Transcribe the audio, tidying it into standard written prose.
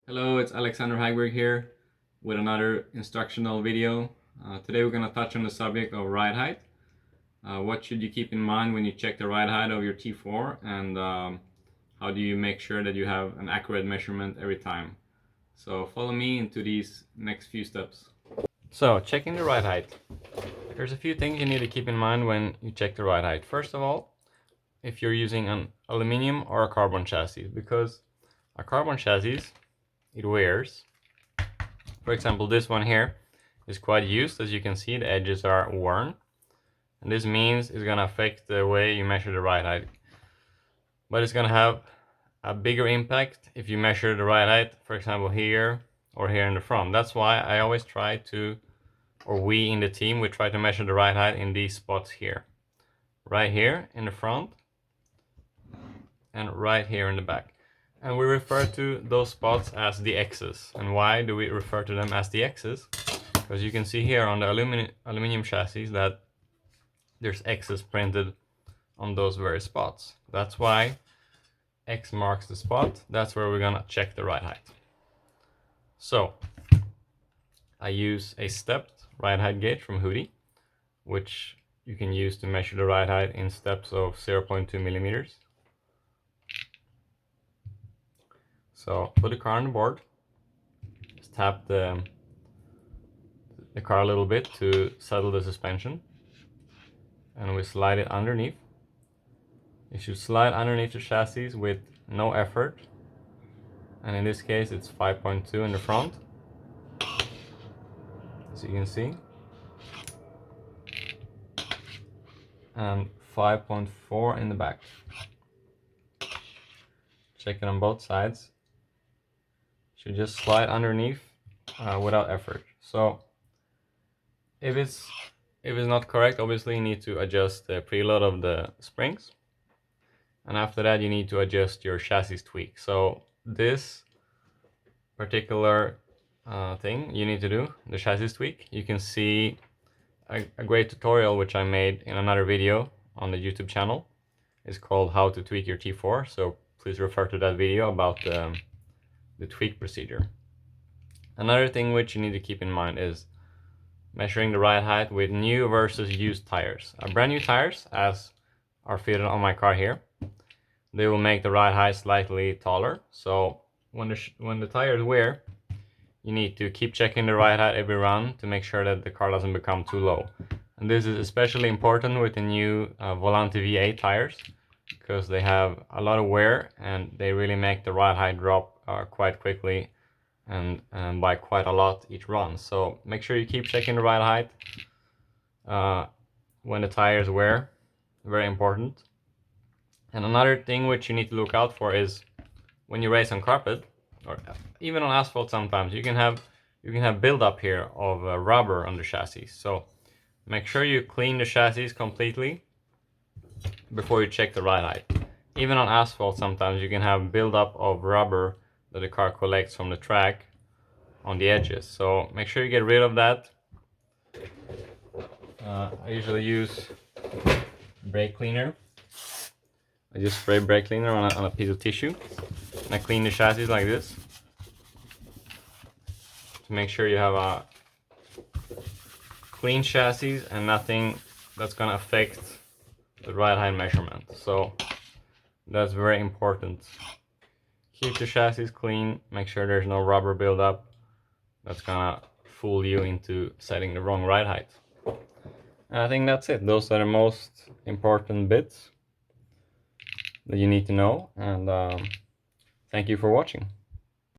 Hello, it's Alexander Hagberg here with another instructional video. Today we're going to touch on the subject of ride height. What should you keep in mind when you check the ride height of your T4, and how do you make sure that you have an accurate measurement every time? So follow me into these next few steps. So checking the ride height. There's a few things you need to keep in mind when you check the ride height. First of all, if you're using an aluminum or a carbon chassis, because a carbon chassis, it wears. For example, this one here is quite used. As you can see, the edges are worn, and this means it's going to affect the way you measure the ride height. But it's going to have a bigger impact if you measure the ride height, for example, here or here in the front. That's why I always try to, or we in the team, we try to measure the ride height in these spots here. Right here in the front and right here in the back. And we refer to those spots as the X's. And why do we refer to them as the X's? Because you can see here on the aluminum chassis that there's X's printed on those very spots. That's why X marks the spot. That's where we're gonna check the ride height. So I use a stepped ride height gauge from HUDY, which you can use to measure the ride height in steps of 0.2 millimeters. So put the car on the board, just tap the car a little bit to settle the suspension, and we slide it underneath. You should slide underneath the chassis with no effort, and in this case it's 5.2 in the front, as you can see, and 5.4 in the back. Check it on both sides. Should just slide underneath without effort. So if it's not correct, obviously you need to adjust the preload of the springs, and after that you need to adjust your chassis tweak. So this particular thing you need to do, the chassis tweak, you can see a great tutorial which I made in another video on the YouTube channel. It's called How to Tweak Your T4, so please refer to that video about the tweak procedure. Another thing which you need to keep in mind is measuring the ride height with new versus used tires. Brand new tires, as are fitted on my car here, they will make the ride height slightly taller. So when the tires wear, you need to keep checking the ride height every run to make sure that the car doesn't become too low. And this is especially important with the new Volante V8 tires, because they have a lot of wear and they really make the ride height drop quite quickly and by quite a lot each run. So make sure you keep checking the ride height when the tires wear. Very important. And another thing which you need to look out for is when you race on carpet, or even on asphalt sometimes, you can have buildup here of rubber on the chassis. So make sure you clean the chassis completely before you check the ride height. Even on asphalt sometimes you can have buildup of rubber that the car collects from the track on the edges. So make sure you get rid of that. I usually use brake cleaner. I just spray brake cleaner on a piece of tissue, and I clean the chassis like this to make sure you have a clean chassis and nothing that's gonna affect the ride height measurement. So that's very important. Keep the chassis clean, make sure there's no rubber buildup that's gonna fool you into setting the wrong ride height. And I think that's it. Those are the most important bits that you need to know, and thank you for watching.